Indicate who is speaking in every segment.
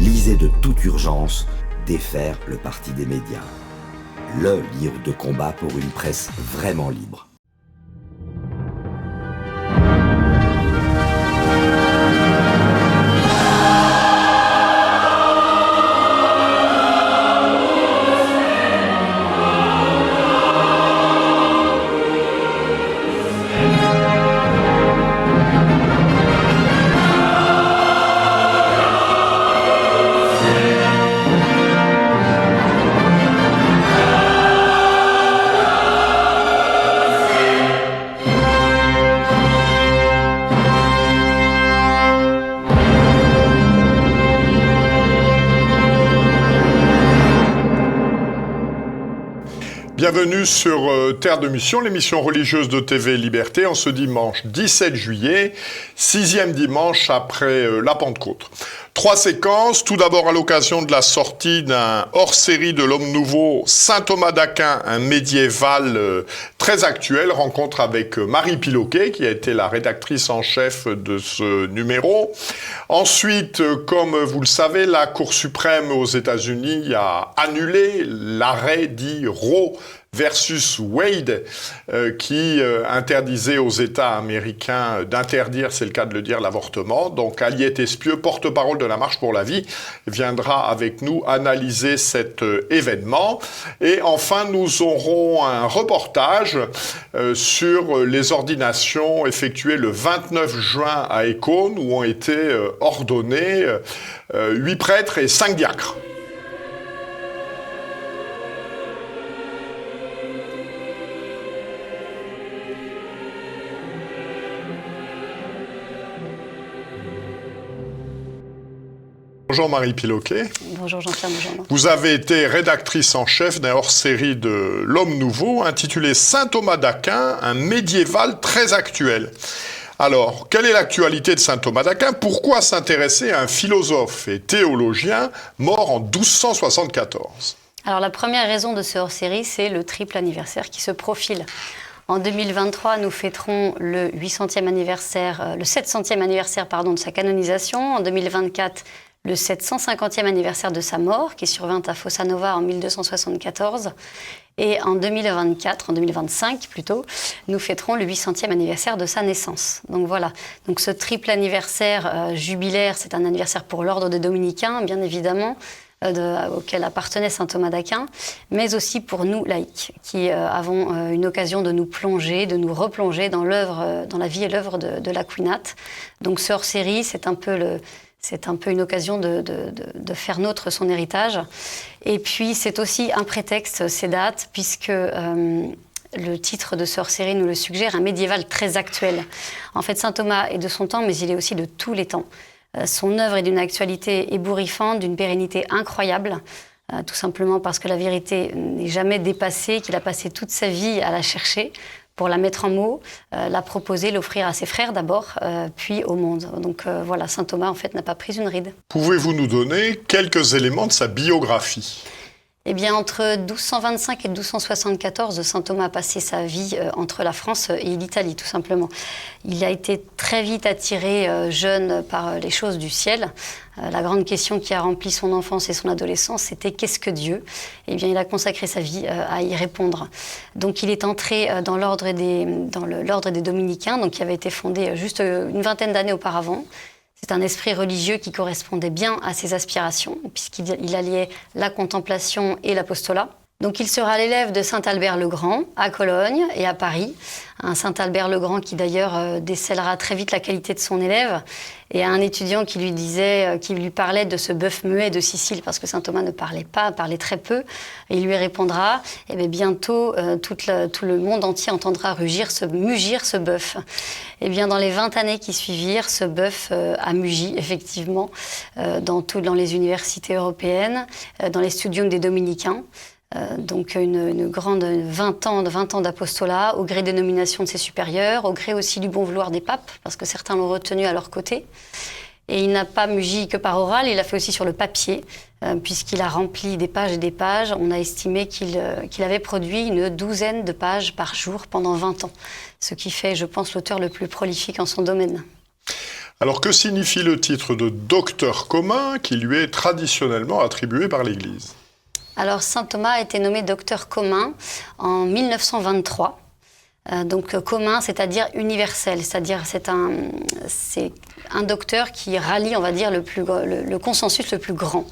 Speaker 1: lisez de toute urgence Défaire le parti des médias. Le livre de combat pour une presse vraiment libre.
Speaker 2: Bienvenue sur Terre de Mission, l'émission religieuse de TV Liberté, en ce dimanche 17 juillet, 6e dimanche après la Pentecôte. 3 séquences, tout d'abord à l'occasion de la sortie d'un hors-série de l'Homme Nouveau, Saint Thomas d'Aquin, un médiéval très actuel, rencontre avec Marie Piloquet, qui a été la rédactrice en chef de ce numéro. Ensuite, comme vous le savez, la Cour suprême aux États-Unis a annulé l'arrêt dit Roe versus Wade, qui interdisait aux États américains d'interdire, c'est le cas de le dire, l'avortement. Donc Aliette Espieux, porte-parole de la Marche pour la vie, viendra avec nous analyser cet événement. Et enfin, nous aurons un reportage sur les ordinations effectuées le 29 juin à Écône, où ont été ordonnés 8 prêtres et 5 diacres. Bonjour Marie Piloquet.
Speaker 3: Bonjour Jean-Pierre, bonjour.
Speaker 2: Vous avez été rédactrice en chef d'un hors-série de l'Homme Nouveau intitulé Saint Thomas d'Aquin, un médiéval très actuel. Alors, quelle est l'actualité de Saint Thomas d'Aquin? Pourquoi s'intéresser à un philosophe et théologien mort en 1274?
Speaker 3: Alors la première raison de ce hors-série, c'est le triple anniversaire qui se profile. En 2023, nous fêterons le 700e anniversaire de sa canonisation. En 2024, le 750e anniversaire de sa mort, qui survint à Fossa Nova en 1274. Et en 2025 plutôt, nous fêterons le 800e anniversaire de sa naissance. Donc voilà, donc ce triple anniversaire jubilaire, c'est un anniversaire pour l'ordre des Dominicains, bien évidemment, auquel appartenait saint Thomas d'Aquin, mais aussi pour nous laïcs, qui avons une occasion de nous plonger, de nous replonger dans la vie et l'œuvre de l'Aquinate. Donc ce hors-série, c'est un peu une occasion de faire nôtre son héritage. Et puis, c'est aussi un prétexte, ces dates, puisque le titre de ce hors-série nous le suggère, un médiéval très actuel. En fait, saint Thomas est de son temps, mais il est aussi de tous les temps. Son œuvre est d'une actualité ébouriffante, d'une pérennité incroyable, tout simplement parce que la vérité n'est jamais dépassée, qu'il a passé toute sa vie à la chercher, pour la mettre en mots, la proposer, l'offrir à ses frères d'abord, puis au monde. Donc voilà, saint Thomas, en fait, n'a pas pris une ride.
Speaker 2: Pouvez-vous nous donner quelques éléments de sa biographie ?
Speaker 3: Eh bien, entre 1225 et 1274, saint Thomas a passé sa vie entre la France et l'Italie, tout simplement. Il a été très vite attiré, jeune, par les choses du ciel. La grande question qui a rempli son enfance et son adolescence, c'était « Qu'est-ce que Dieu ?» Eh bien, il a consacré sa vie à y répondre. Donc, il est entré dans l'ordre des Dominicains, donc, qui avait été fondé juste une vingtaine d'années auparavant. C'est un esprit religieux qui correspondait bien à ses aspirations, puisqu'il alliait la contemplation et l'apostolat. Donc il sera l'élève de saint Albert le Grand à Cologne et à Paris. Un saint Albert le Grand qui d'ailleurs décèlera très vite la qualité de son élève. Et un étudiant qui lui parlait de ce bœuf muet de Sicile, parce que saint Thomas ne parlait pas, parlait très peu. Et il lui répondra, eh bien, bientôt tout le monde entier entendra mugir ce bœuf. Eh bien, dans les 20 années qui suivirent, ce bœuf a mugi, effectivement, dans les universités européennes, dans les studiums des Dominicains. Donc une grande 20 ans d'apostolat, au gré des nominations de ses supérieurs, au gré aussi du bon vouloir des papes, parce que certains l'ont retenu à leur côté. Et il n'a pas mugi que par oral, il l'a fait aussi sur le papier, puisqu'il a rempli des pages et des pages. On a estimé qu'il avait produit une 12aine de pages par jour pendant 20 ans, ce qui fait, je pense, l'auteur le plus prolifique en son domaine.
Speaker 2: Alors que signifie le titre de docteur commun qui lui est traditionnellement attribué par l'Église ?
Speaker 3: Alors saint Thomas a été nommé docteur commun en 1923. Donc commun, c'est-à-dire universel, c'est-à-dire c'est un docteur qui rallie, on va dire, le consensus le plus grand.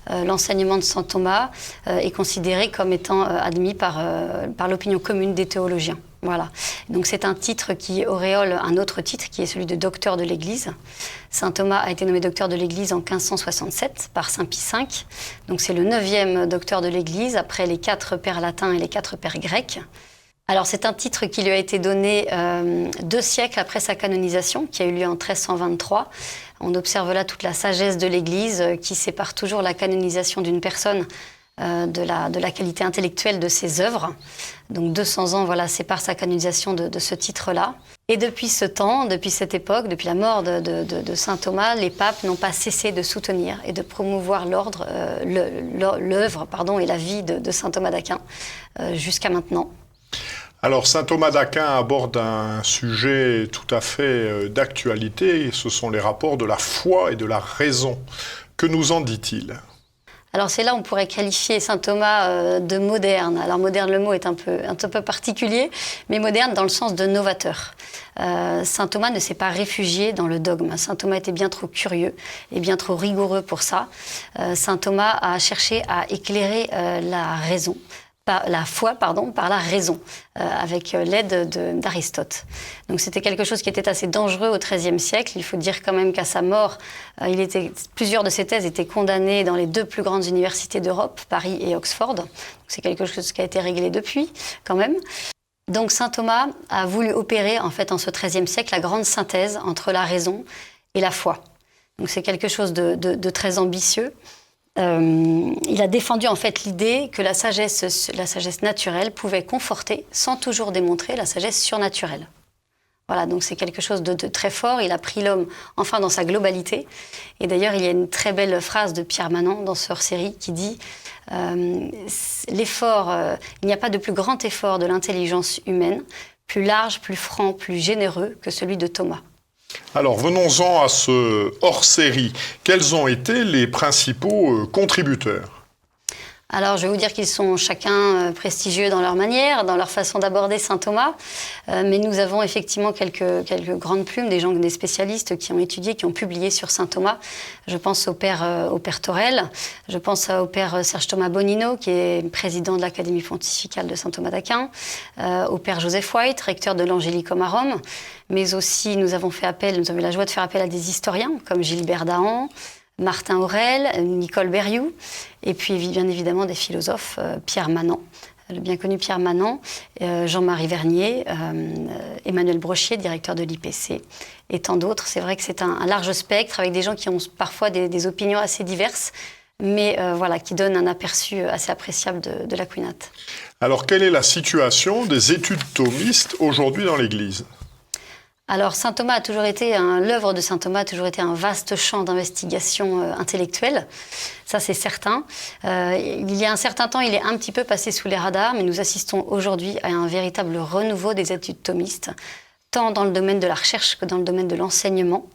Speaker 3: L'enseignement de saint Thomas est considéré comme étant admis par l'opinion commune des théologiens. Voilà. Donc c'est un titre qui auréole un autre titre qui est celui de docteur de l'Église. Saint Thomas a été nommé docteur de l'Église en 1567 par saint Pie V. Donc c'est le 9e docteur de l'Église après les 4 pères latins et les 4 pères grecs. Alors c'est un titre qui lui a été donné 2 siècles après sa canonisation, qui a eu lieu en 1323. On observe là toute la sagesse de l'Église qui sépare toujours la canonisation d'une personne de la qualité intellectuelle de ses œuvres. Donc 200 ans séparent sa canonisation de ce titre-là. Et depuis ce temps, depuis cette époque, depuis la mort de saint Thomas, les papes n'ont pas cessé de soutenir et de promouvoir l'œuvre et la vie de saint Thomas d'Aquin jusqu'à maintenant.
Speaker 2: Alors, saint Thomas d'Aquin aborde un sujet tout à fait d'actualité, ce sont les rapports de la foi et de la raison. Que nous en dit-il ?
Speaker 3: Alors c'est là où on pourrait qualifier saint Thomas de moderne. Alors moderne, le mot est un peu particulier, mais moderne dans le sens de novateur. Saint Thomas ne s'est pas réfugié dans le dogme. Saint Thomas était bien trop curieux et bien trop rigoureux pour ça. Saint Thomas a cherché à éclairer la foi par la raison, avec l'aide d'Aristote. Donc c'était quelque chose qui était assez dangereux au XIIIe siècle. Il faut dire quand même qu'à sa mort, plusieurs de ses thèses étaient condamnées dans les 2 plus grandes universités d'Europe, Paris et Oxford. Donc c'est quelque chose qui a été réglé depuis, quand même. Donc saint Thomas a voulu opérer, en fait, en ce XIIIe siècle, la grande synthèse entre la raison et la foi. Donc c'est quelque chose de très ambitieux. Il a défendu en fait l'idée que la sagesse naturelle pouvait conforter, sans toujours démontrer, la sagesse surnaturelle. Voilà, donc c'est quelque chose de très fort. Il a pris l'homme enfin dans sa globalité. Et d'ailleurs, il y a une très belle phrase de Pierre Manant dans ce hors-série qui dit il n'y a pas de plus grand effort de l'intelligence humaine, plus large, plus franc, plus généreux que celui de Thomas.
Speaker 2: Alors, venons-en à ce hors-série. Quels ont été les principaux contributeurs ?
Speaker 3: Alors, je vais vous dire qu'ils sont chacun prestigieux dans leur manière, dans leur façon d'aborder saint Thomas. Mais nous avons effectivement quelques grandes plumes, des spécialistes qui ont étudié, qui ont publié sur saint Thomas. Je pense au père Torel, je pense au père Serge Thomas Bonino, qui est président de l'Académie pontificale de saint Thomas d'Aquin, au père Joseph White, recteur de l'Angélicum à Rome. Mais aussi, nous avons eu la joie de faire appel à des historiens, comme Gilbert Dahan, Martin Aurèle, Nicole Berrioux, et puis bien évidemment des philosophes, Pierre Manant, le bien connu Pierre Manant, Jean-Marie Vernier, Emmanuel Brochier, directeur de l'IPC, et tant d'autres. C'est vrai que c'est un large spectre, avec des gens qui ont parfois des opinions assez diverses, mais qui donnent un aperçu assez appréciable de l'aquinate.
Speaker 2: Alors, quelle est la situation des études thomistes aujourd'hui dans l'Église ?
Speaker 3: Alors, l'œuvre de saint Thomas a toujours été un vaste champ d'investigation intellectuelle, ça c'est certain. Il y a un certain temps, il est un petit peu passé sous les radars, mais nous assistons aujourd'hui à un véritable renouveau des études thomistes, tant dans le domaine de la recherche que dans le domaine de l'enseignement.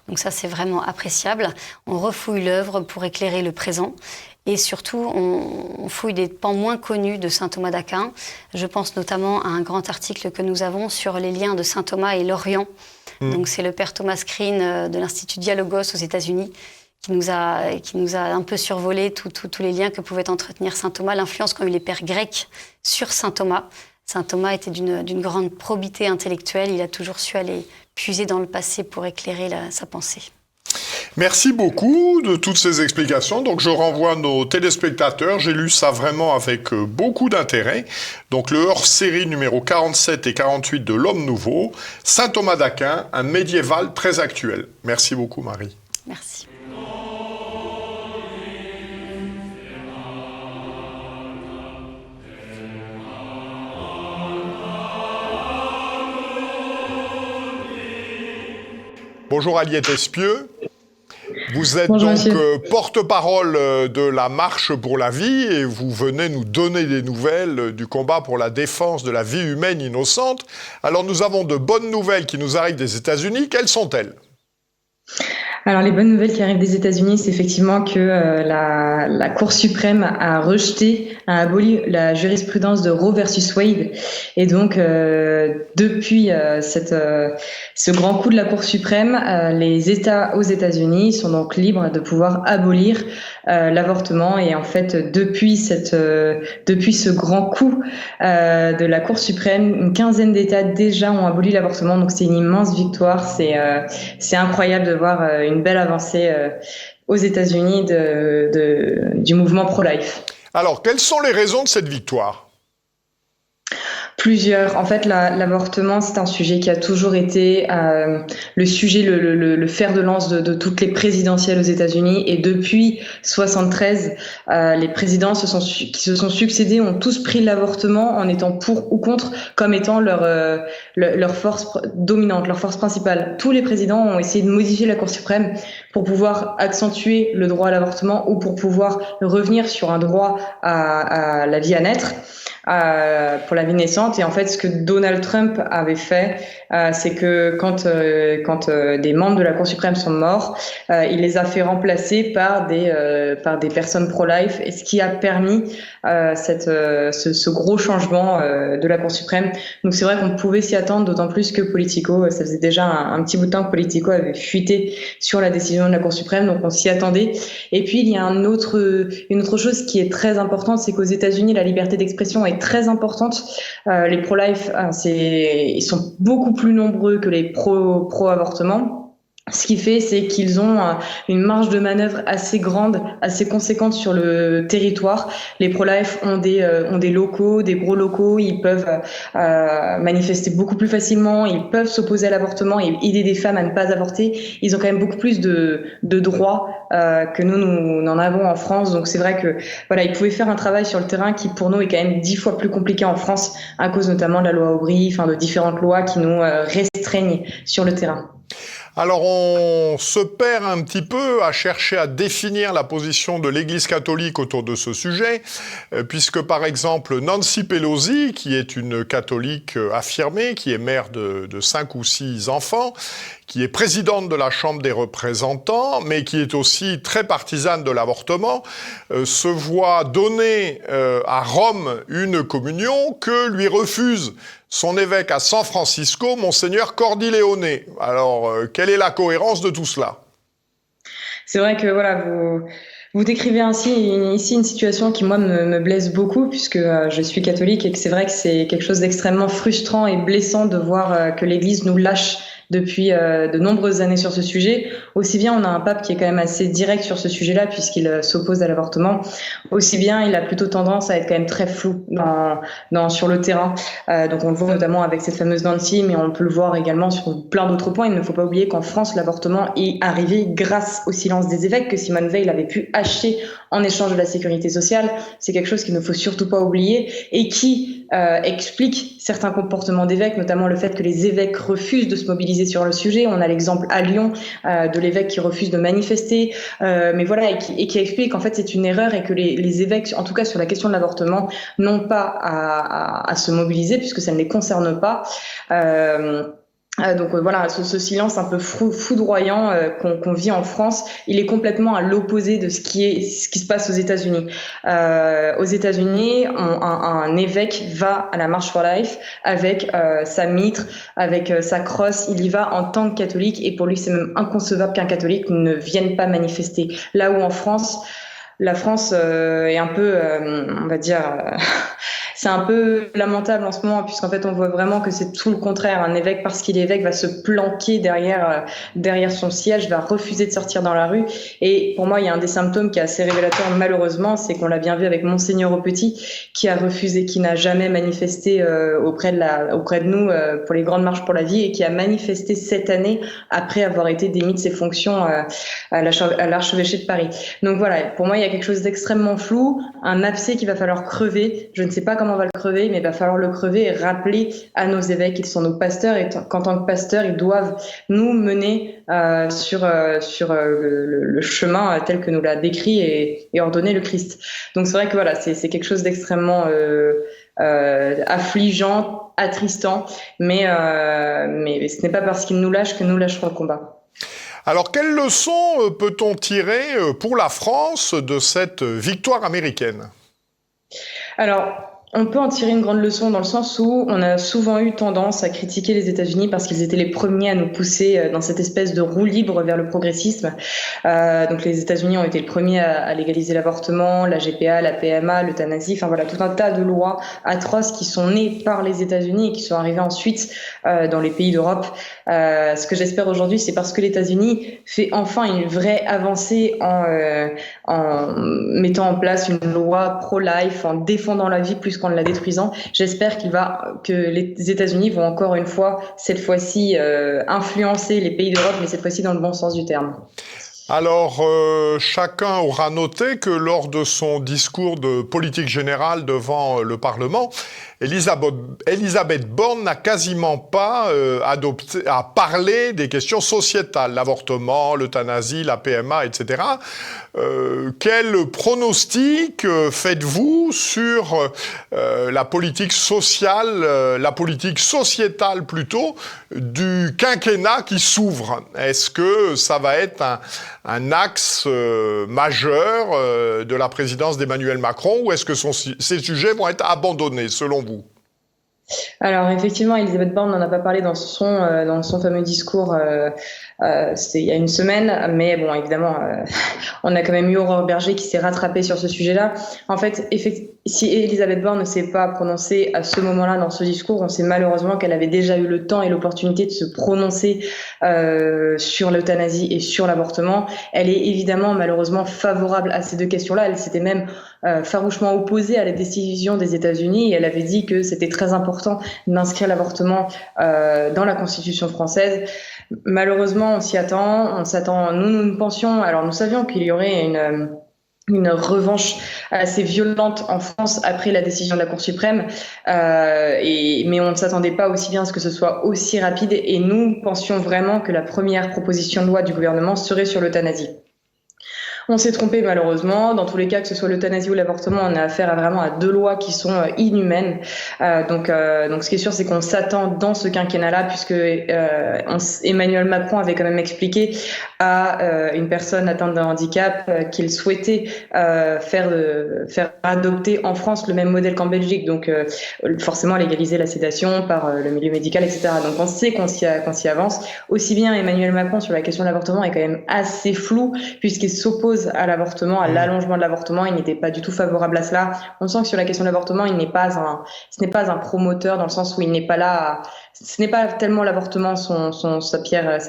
Speaker 3: Donc ça, c'est vraiment appréciable. On refouille l'œuvre pour éclairer le présent. Et surtout, on fouille des pans moins connus de saint Thomas d'Aquin. Je pense notamment à un grand article que nous avons sur les liens de saint Thomas et l'Orient. Donc c'est le père Thomas Green de l'Institut Dialogos aux États-Unis qui nous a un peu survolé tous les liens que pouvait entretenir saint Thomas, l'influence qu'ont eu les pères grecs sur saint Thomas. Saint Thomas était d'une grande probité intellectuelle. Il a toujours su aller puiser dans le passé pour éclairer sa pensée.
Speaker 2: Merci beaucoup de toutes ces explications. Donc, je renvoie nos téléspectateurs. J'ai lu ça vraiment avec beaucoup d'intérêt. Donc, le hors-série numéro 47 et 48 de L'Homme Nouveau, saint Thomas d'Aquin, un médiéval très actuel. Merci beaucoup, Marie.
Speaker 3: Merci.
Speaker 2: Bonjour Aliette Espieux. Vous êtes
Speaker 4: Bonjour,
Speaker 2: donc porte-parole de la Marche pour la vie et vous venez nous donner des nouvelles du combat pour la défense de la vie humaine innocente. Alors nous avons de bonnes nouvelles qui nous arrivent des États-Unis. Quelles sont-elles ?
Speaker 4: Alors les bonnes nouvelles qui arrivent des États-Unis, c'est effectivement que la Cour suprême a aboli la jurisprudence de Roe versus Wade, et donc depuis ce grand coup de la Cour suprême, les États aux États-Unis sont donc libres de pouvoir abolir l'avortement. Et en fait, depuis ce grand coup de la Cour suprême, une quinzaine d'États déjà ont aboli l'avortement. Donc c'est une immense victoire. C'est incroyable de voir une belle avancée aux États-Unis du mouvement pro-life.
Speaker 2: Alors, quelles sont les raisons de cette victoire ?
Speaker 4: Plusieurs. En fait, l'avortement, c'est un sujet qui a toujours été le sujet, le fer de lance de toutes les présidentielles aux États-Unis. Et depuis 73, les présidents qui se sont succédés ont tous pris l'avortement en étant pour ou contre, comme étant leur force dominante, leur force principale. Tous les présidents ont essayé de modifier la Cour suprême pour pouvoir accentuer le droit à l'avortement ou pour pouvoir revenir sur un droit à la vie à naître. Pour la vie naissante. Et en fait, ce que Donald Trump avait fait, c'est que quand des membres de la Cour suprême sont morts, il les a fait remplacer par des personnes pro-life, et ce qui a permis ce gros changement de la Cour suprême. Donc c'est vrai qu'on pouvait s'y attendre, d'autant plus que Politico, ça faisait déjà un petit bout de temps que Politico avait fuité sur la décision de la Cour suprême, donc on s'y attendait. Et puis il y a une autre chose qui est très importante, c'est qu'aux États-Unis, la liberté d'expression est très importante. Les pro-life, ils sont beaucoup plus nombreux que les pro-avortement. Ce qui fait, c'est qu'ils ont une marge de manœuvre assez grande, assez conséquente sur le territoire. Les pro-life ont des locaux, des gros locaux. Ils peuvent manifester beaucoup plus facilement. Ils peuvent s'opposer à l'avortement et aider des femmes à ne pas avorter. Ils ont quand même beaucoup plus de droits que nous n'en avons en France. Donc c'est vrai que voilà, ils pouvaient faire un travail sur le terrain qui pour nous est quand même 10 fois plus compliqué en France, à cause notamment de la loi Aubry, de différentes lois qui nous restreignent sur le terrain.
Speaker 2: Alors on se perd un petit peu à chercher à définir la position de l'Église catholique autour de ce sujet, puisque par exemple Nancy Pelosi, qui est une catholique affirmée, qui est mère de 5 ou 6 enfants, qui est présidente de la Chambre des représentants, mais qui est aussi très partisane de l'avortement, se voit donner à Rome une communion que lui refuse son évêque à San Francisco, Monseigneur Cordileone. Alors, quelle est la cohérence de tout cela ?
Speaker 4: C'est vrai que voilà, vous décrivez ainsi ici une situation qui moi me blesse beaucoup, puisque je suis catholique, et que c'est vrai que c'est quelque chose d'extrêmement frustrant et blessant de voir que l'Église nous lâche depuis de nombreuses années sur ce sujet. Aussi bien on a un pape qui est quand même assez direct sur ce sujet-là, puisqu'il s'oppose à l'avortement, aussi bien il a plutôt tendance à être quand même très flou sur le terrain. Donc on le voit notamment avec cette fameuse Nancy, mais on peut le voir également sur plein d'autres points. Il ne faut pas oublier qu'en France, l'avortement est arrivé grâce au silence des évêques, que Simone Veil avait pu acheter en échange de la sécurité sociale. C'est quelque chose qu'il ne faut surtout pas oublier, et qui explique certains comportements d'évêques, notamment le fait que les évêques refusent de se mobiliser sur le sujet. On a l'exemple à Lyon de l'évêque qui refuse de manifester, mais voilà, et qui explique qu'en fait c'est une erreur, et que les évêques, en tout cas sur la question de l'avortement, n'ont pas à se mobiliser puisque ça ne les concerne pas. Donc voilà, ce silence un peu foudroyant qu'on vit en France, il est complètement à l'opposé de ce qui se passe aux États-Unis. Aux États-Unis, un évêque va à la March for Life avec sa mitre, avec sa crosse. Il y va en tant que catholique, et pour lui, c'est même inconcevable qu'un catholique ne vienne pas manifester. Là où en France, la France est un peu, on va dire, c'est un peu lamentable en ce moment, puisqu'en fait on voit vraiment que c'est tout le contraire. Un évêque, parce qu'il est évêque, va se planquer derrière son siège, va refuser de sortir dans la rue. Et pour moi, il y a un des symptômes qui est assez révélateur, malheureusement, c'est qu'on l'a bien vu avec Monseigneur Aupetit, qui a refusé, qui n'a jamais manifesté auprès de nous pour les grandes marches pour la vie, et qui a manifesté cette année après avoir été démis de ses fonctions à l'archevêché de Paris. Donc voilà, pour moi, il y a quelque chose d'extrêmement flou, un abcès qu'il va falloir crever. Je ne sais pas comment on va le crever, mais il va falloir le crever et rappeler à nos évêques, ils sont nos pasteurs, et qu'en tant que pasteurs, ils doivent nous mener sur le chemin tel que nous l'a décrit et ordonné le Christ. Donc c'est vrai que voilà, c'est quelque chose d'extrêmement affligeant, attristant, mais ce n'est pas parce qu'ils nous lâchent que nous lâcherons le combat.
Speaker 2: Alors, quelle leçon peut-on tirer pour la France de cette victoire américaine ?
Speaker 4: Alors, on peut en tirer une grande leçon dans le sens où on a souvent eu tendance à critiquer les États-Unis parce qu'ils étaient les premiers à nous pousser dans cette espèce de roue libre vers le progressisme. Donc les États-Unis ont été les premiers à légaliser l'avortement, la GPA, la PMA, l'euthanasie, enfin voilà, tout un tas de lois atroces qui sont nées par les États-Unis et qui sont arrivées ensuite dans les pays d'Europe. Ce que j'espère aujourd'hui, c'est parce que les États-Unis fait enfin une vraie avancée en mettant en place une loi pro-life, en défendant la vie plus qu'en la détruisant. J'espère que les États-Unis vont encore une fois, cette fois-ci, influencer les pays d'Europe, mais cette fois-ci dans le bon sens du terme.
Speaker 2: Alors, chacun aura noté que lors de son discours de politique générale devant le Parlement, Elisabeth Borne n'a quasiment pas parlé des questions sociétales, l'avortement, l'euthanasie, la PMA, etc. Quel pronostic faites-vous sur la politique sociale, la politique sociétale plutôt, du quinquennat qui s'ouvre ? Est-ce que ça va être un axe majeur de la présidence d'Emmanuel Macron, ou est-ce que ces sujets vont être abandonnés, selon vous ?
Speaker 4: Alors effectivement, Elisabeth Borne n'en a pas parlé dans son fameux discours, c'était il y a une semaine, mais bon, évidemment, on a quand même eu Aurore Berger qui s'est rattrapée sur ce sujet-là. En fait, si Elisabeth Borne ne s'est pas prononcée à ce moment-là dans ce discours, on sait malheureusement qu'elle avait déjà eu le temps et l'opportunité de se prononcer sur l'euthanasie et sur l'avortement. Elle est évidemment malheureusement favorable à ces deux questions-là. Elle s'était même farouchement opposée à la décision des États-Unis et elle avait dit que c'était très important d'inscrire l'avortement dans la Constitution française. Malheureusement, on s'attend. Nous pensions, alors nous savions qu'il y aurait une revanche assez violente en France après la décision de la Cour suprême, mais on ne s'attendait pas aussi bien à ce que ce soit aussi rapide et nous pensions vraiment que la première proposition de loi du gouvernement serait sur l'euthanasie. On s'est trompé malheureusement. Dans tous les cas, que ce soit l'euthanasie ou l'avortement, on a affaire vraiment à deux lois qui sont inhumaines. Donc ce qui est sûr, c'est qu'on s'attend dans ce quinquennat-là, puisque Emmanuel Macron avait quand même expliqué à une personne atteinte d'un handicap qu'il souhaitait faire adopter en France le même modèle qu'en Belgique. Donc forcément légaliser la sédation par le milieu médical, etc. Donc on sait qu'on s'y avance. Aussi bien Emmanuel Macron sur la question de l'avortement est quand même assez flou, puisqu'il s'oppose à l'avortement, à l'allongement de l'avortement. Il n'était pas du tout favorable à cela. On sent que sur la question de l'avortement, ce n'est pas un promoteur dans le sens où il n'est pas là. Ce n'est pas tellement l'avortement sa pierre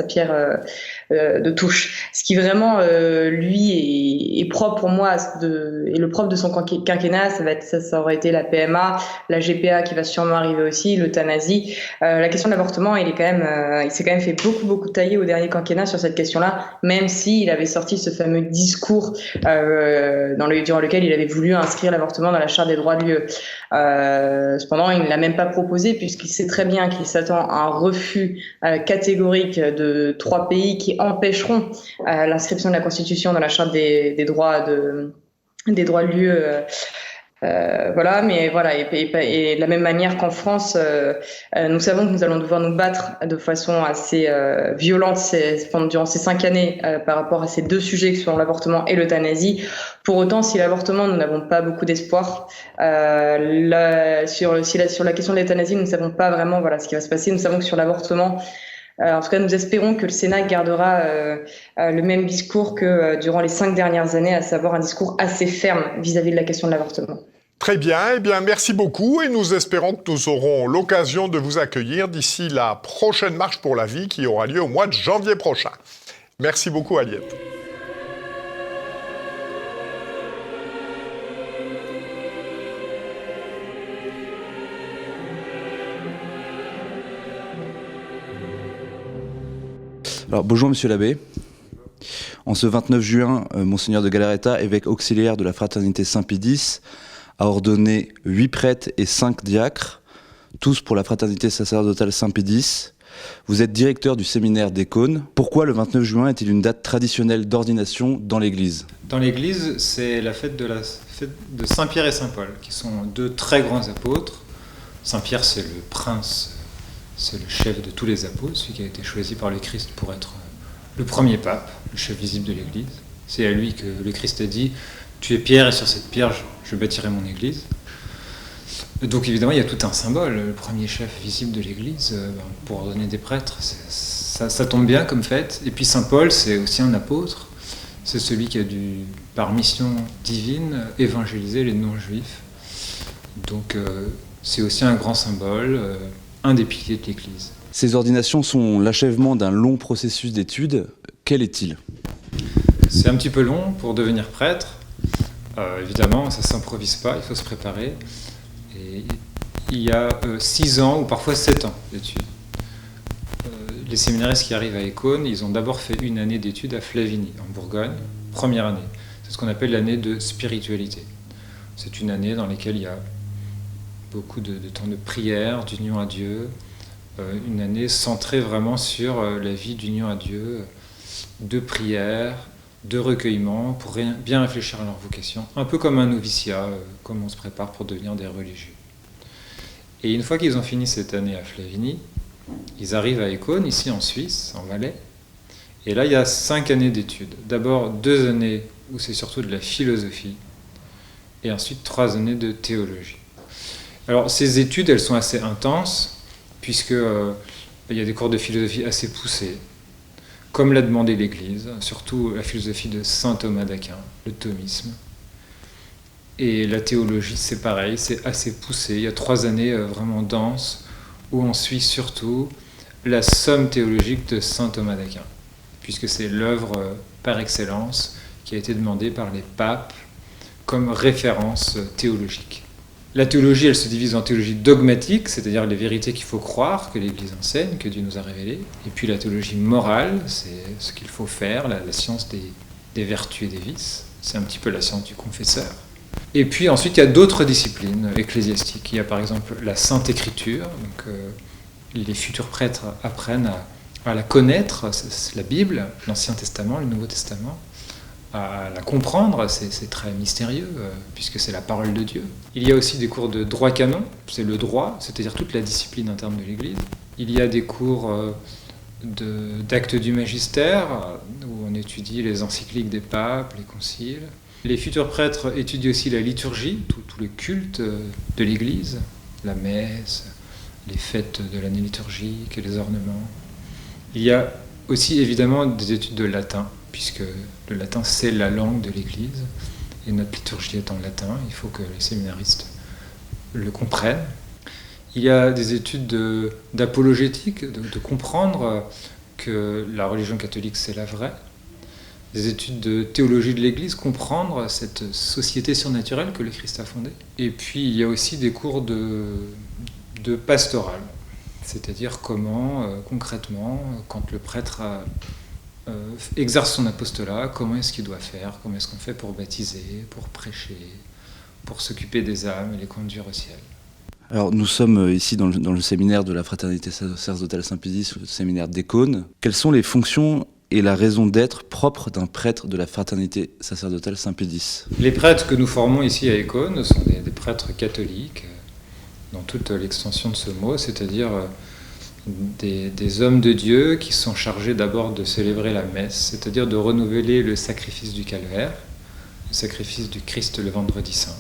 Speaker 4: de touche. Ce qui vraiment lui est propre pour moi et le propre de son quinquennat, ça aurait été la PMA, la GPA qui va sûrement arriver aussi, l'euthanasie. La question de l'avortement, il s'est quand même fait beaucoup tailler au dernier quinquennat sur cette question-là, même s'il avait sorti ce fameux discours durant lequel il avait voulu inscrire l'avortement dans la charte des droits de l'UE. Cependant, il ne l'a même pas proposé puisqu'il sait très bien qu'il s'attend à un refus catégorique de 3 pays qui empêcheront l'inscription de la Constitution dans la charte des droits de l'UE. Voilà, mais voilà, et de la même manière qu'en France, nous savons que nous allons devoir nous battre de façon assez violente durant ces 5 années par rapport à ces deux sujets que sont l'avortement et l'euthanasie. Pour autant, si l'avortement, nous n'avons pas beaucoup d'espoir. Sur la question de l'euthanasie, nous ne savons pas vraiment ce qui va se passer. Nous savons que sur l'avortement, en tout cas, nous espérons que le Sénat gardera le même discours que durant les 5 dernières années, à savoir un discours assez ferme vis-à-vis de la question de l'avortement.
Speaker 2: Très bien, merci beaucoup et nous espérons que nous aurons l'occasion de vous accueillir d'ici la prochaine marche pour la vie qui aura lieu au mois de janvier prochain. Merci beaucoup, Aliette.
Speaker 5: Alors, bonjour Monsieur l'abbé. En ce 29 juin, Monseigneur de Galarreta, évêque auxiliaire de la Fraternité Saint-Pie-X, a ordonné 8 prêtres et 5 diacres, tous pour la Fraternité sacerdotale Saint-Pie-X. Vous êtes directeur du séminaire d'Écône. Pourquoi le 29 juin est-il une date traditionnelle d'ordination dans l'Église ?
Speaker 6: Dans l'Église, c'est la fête de Saint-Pierre et Saint-Paul, qui sont 2 très grands apôtres. Saint-Pierre, c'est le prince, c'est le chef de tous les apôtres, celui qui a été choisi par le Christ pour être le premier pape, le chef visible de l'Église. C'est à lui que le Christ a dit « Tu es pierre et sur cette pierre, je bâtirai mon Église ». Donc évidemment, il y a tout un symbole. Le premier chef visible de l'Église, pour ordonner des prêtres, ça tombe bien comme fait. Et puis Saint Paul, c'est aussi un apôtre. C'est celui qui a dû, par mission divine, évangéliser les non-juifs. Donc c'est aussi un grand symbole, un des piliers de l'Église.
Speaker 5: Ces ordinations sont l'achèvement d'un long processus d'études. Quel est-il ?
Speaker 6: C'est un petit peu long pour devenir prêtre. Évidemment, ça ne s'improvise pas, il faut se préparer. Et il y a 6 ans ou parfois 7 ans d'études. Les séminaristes qui arrivent à Écône, ils ont d'abord fait une année d'études à Flavigny, en Bourgogne, première année. C'est ce qu'on appelle l'année de spiritualité. C'est une année dans laquelle il y a beaucoup de temps de prière, d'union à Dieu, une année centrée vraiment sur la vie d'union à Dieu, de prière, de recueillement, pour bien réfléchir à leur vocation, un peu comme un noviciat, comme on se prépare pour devenir des religieux. Et une fois qu'ils ont fini cette année à Flavigny, ils arrivent à Écône, ici en Suisse, en Valais, et là il y a 5 années d'études. D'abord 2 années où c'est surtout de la philosophie, et ensuite 3 années de théologie. Alors ces études, elles sont assez intenses, puisque il y a des cours de philosophie assez poussés, comme l'a demandé l'Église, surtout la philosophie de saint Thomas d'Aquin, le thomisme. Et la théologie, c'est pareil, c'est assez poussé. Il y a 3 années vraiment denses, où on suit surtout la somme théologique de saint Thomas d'Aquin, puisque c'est l'œuvre par excellence qui a été demandée par les papes comme référence théologique. La théologie, elle se divise en théologie dogmatique, c'est-à-dire les vérités qu'il faut croire, que l'Église enseigne, que Dieu nous a révélées. Et puis la théologie morale, c'est ce qu'il faut faire, la science des vertus et des vices. C'est un petit peu la science du confesseur. Et puis ensuite, il y a d'autres disciplines ecclésiastiques. Il y a par exemple la Sainte Écriture. Donc, les futurs prêtres apprennent à la connaître, c'est la Bible, l'Ancien Testament, le Nouveau Testament. À la comprendre, c'est très mystérieux, puisque c'est la parole de Dieu. Il y a aussi des cours de droit canon, c'est le droit, c'est-à-dire toute la discipline interne de l'Église. Il y a des cours d'actes du magistère, où on étudie les encycliques des papes, les conciles. Les futurs prêtres étudient aussi la liturgie, tout le culte de l'Église, la messe, les fêtes de l'année liturgique, les ornements. Il y a aussi évidemment des études de latin, puisque le latin c'est la langue de l'Église, et notre liturgie est en latin, il faut que les séminaristes le comprennent. Il y a des études d'apologétique, de comprendre que la religion catholique c'est la vraie, des études de théologie de l'Église, comprendre cette société surnaturelle que le Christ a fondée. Et puis il y a aussi des cours de pastoral, c'est-à-dire comment concrètement, quand le prêtre exerce son apostolat, comment est-ce qu'il doit faire, comment est-ce qu'on fait pour baptiser, pour prêcher, pour s'occuper des âmes et les conduire au ciel.
Speaker 5: Alors nous sommes ici dans le séminaire de la Fraternité sacerdotale Saint-Pédis, le séminaire d'Écône. Quelles sont les fonctions et la raison d'être propre d'un prêtre de la Fraternité sacerdotale Saint-Pédis ?
Speaker 6: Les prêtres que nous formons ici à Écône sont des prêtres catholiques, dans toute l'extension de ce mot, c'est-à-dire des hommes de Dieu qui sont chargés d'abord de célébrer la messe, c'est-à-dire de renouveler le sacrifice du calvaire, le sacrifice du Christ le vendredi saint,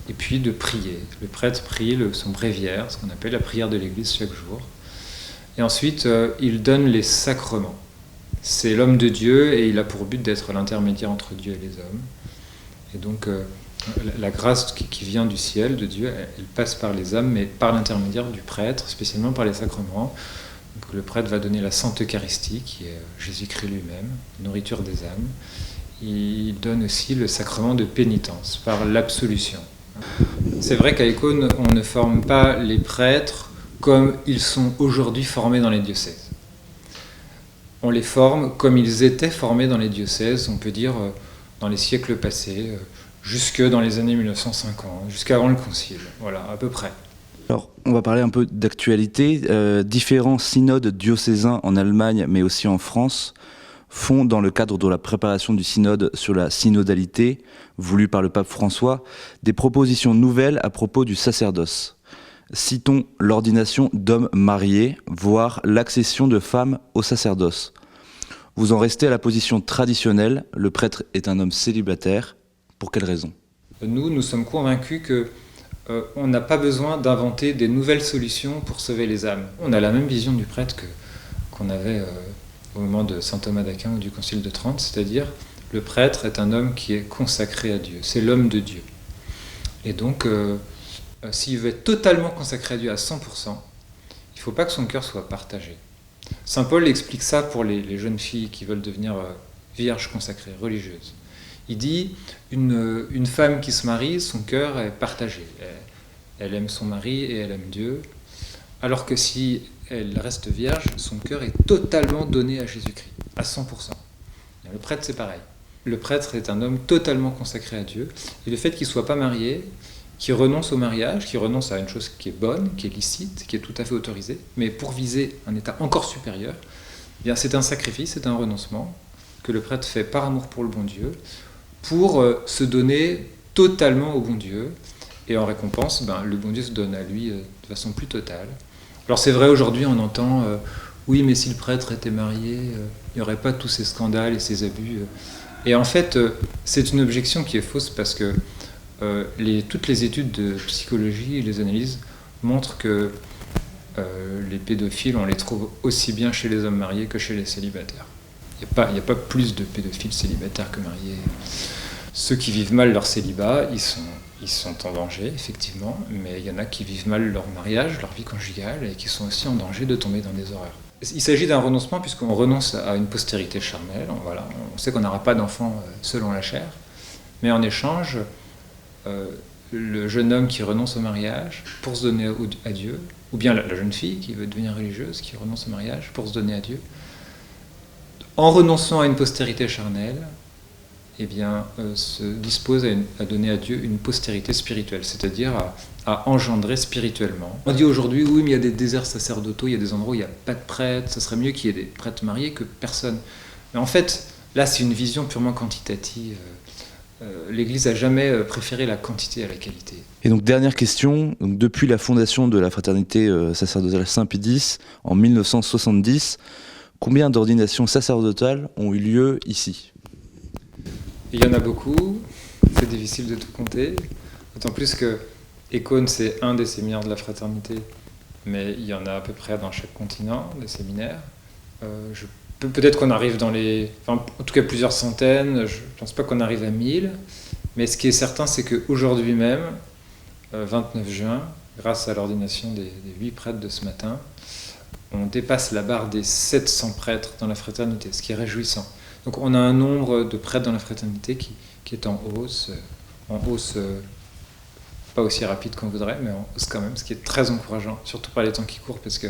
Speaker 6: et puis de prier. Le prêtre prie son bréviaire, ce qu'on appelle la prière de l'Église chaque jour, et ensuite il donne les sacrements. C'est l'homme de Dieu et il a pour but d'être l'intermédiaire entre Dieu et les hommes. Et donc la grâce qui vient du ciel, de Dieu, elle passe par les âmes, mais par l'intermédiaire du prêtre, spécialement par les sacrements. Donc, le prêtre va donner la Sainte Eucharistie, qui est Jésus-Christ lui-même, nourriture des âmes. Il donne aussi le sacrement de pénitence, par l'absolution. C'est vrai qu'à Écône, on ne forme pas les prêtres comme ils sont aujourd'hui formés dans les diocèses. On les forme comme ils étaient formés dans les diocèses, on peut dire dans les siècles passés, jusque dans les années 1950, jusqu'avant le Concile, voilà, à peu près.
Speaker 5: Alors, on va parler un peu d'actualité. Différents synodes diocésains en Allemagne, mais aussi en France, font, dans le cadre de la préparation du synode sur la synodalité, voulu par le pape François, des propositions nouvelles à propos du sacerdoce. Citons l'ordination d'hommes mariés, voire l'accession de femmes au sacerdoce. Vous en restez à la position traditionnelle, le prêtre est un homme célibataire. Pour quelle raison ?
Speaker 6: Nous sommes convaincus que on n'a pas besoin d'inventer des nouvelles solutions pour sauver les âmes. On a la même vision du prêtre qu'on avait au moment de saint Thomas d'Aquin ou du Concile de Trente, c'est-à-dire le prêtre est un homme qui est consacré à Dieu, c'est l'homme de Dieu. Et donc, s'il veut être totalement consacré à Dieu à 100%, il ne faut pas que son cœur soit partagé. Saint Paul explique ça pour les jeunes filles qui veulent devenir vierges consacrées, religieuses. Il dit, une femme qui se marie, son cœur est partagé. Elle aime son mari et elle aime Dieu, alors que si elle reste vierge, son cœur est totalement donné à Jésus-Christ, à 100%. Le prêtre, c'est pareil. Le prêtre est un homme totalement consacré à Dieu, et le fait qu'il ne soit pas marié, qu'il renonce au mariage, qu'il renonce à une chose qui est bonne, qui est licite, qui est tout à fait autorisée, mais pour viser un état encore supérieur, eh bien c'est un sacrifice, c'est un renoncement que le prêtre fait par amour pour le bon Dieu, pour se donner totalement au bon Dieu, et en récompense, le bon Dieu se donne à lui de façon plus totale. Alors c'est vrai, aujourd'hui on entend oui, mais si le prêtre était marié, il n'y aurait pas tous ces scandales et ces abus. Et en fait, c'est une objection qui est fausse parce que toutes les études de psychologie et les analyses montrent que les pédophiles, on les trouve aussi bien chez les hommes mariés que chez les célibataires. Il n'y a pas plus de pédophiles célibataires que mariés. Ceux qui vivent mal leur célibat, ils sont en danger, effectivement, mais il y en a qui vivent mal leur mariage, leur vie conjugale, et qui sont aussi en danger de tomber dans des horreurs. Il s'agit d'un renoncement puisqu'on renonce à une postérité charnelle. On sait qu'on n'aura pas d'enfants selon la chair, mais en échange, le jeune homme qui renonce au mariage pour se donner à Dieu, ou bien la jeune fille qui veut devenir religieuse, qui renonce au mariage pour se donner à Dieu, en renonçant à une postérité charnelle, eh bien, se dispose à donner à Dieu une postérité spirituelle, c'est-à-dire à engendrer spirituellement. On dit aujourd'hui, oui, mais il y a des déserts sacerdotaux, il y a des endroits où il n'y a pas de prêtres, ça serait mieux qu'il y ait des prêtres mariés que personne. Mais en fait, là, c'est une vision purement quantitative. L'Église n'a jamais préféré la quantité à la qualité.
Speaker 5: Et donc, dernière question, donc, depuis la fondation de la fraternité sacerdotale Saint-Pédis en 1970, combien d'ordinations sacerdotales ont eu lieu ici ?
Speaker 6: Il y en a beaucoup, c'est difficile de tout compter, d'autant plus que Écône, c'est un des séminaires de la fraternité, mais il y en a à peu près dans chaque continent, des séminaires. Peut-être qu'on arrive en tout cas plusieurs centaines, je ne pense pas qu'on arrive à 1000, mais ce qui est certain, c'est qu'aujourd'hui même, 29 juin, grâce à l'ordination des 8 prêtres de ce matin, on dépasse la barre des 700 prêtres dans la fraternité, ce qui est réjouissant. Donc on a un nombre de prêtres dans la fraternité qui est en hausse, pas aussi rapide qu'on voudrait, mais en hausse quand même, ce qui est très encourageant, surtout par les temps qui courent, parce que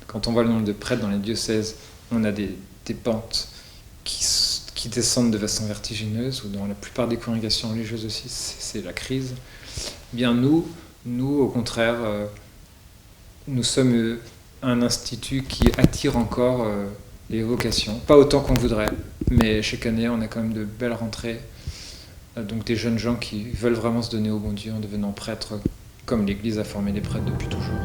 Speaker 6: quand on voit le nombre de prêtres dans les diocèses, on a des pentes qui descendent de façon vertigineuse, ou dans la plupart des congrégations religieuses aussi, c'est la crise. Eh bien nous, au contraire, nous sommes un institut qui attire encore les vocations, pas autant qu'on voudrait, mais chaque année on a quand même de belles rentrées, donc des jeunes gens qui veulent vraiment se donner au bon Dieu en devenant prêtres, comme l'Église a formé les prêtres depuis toujours.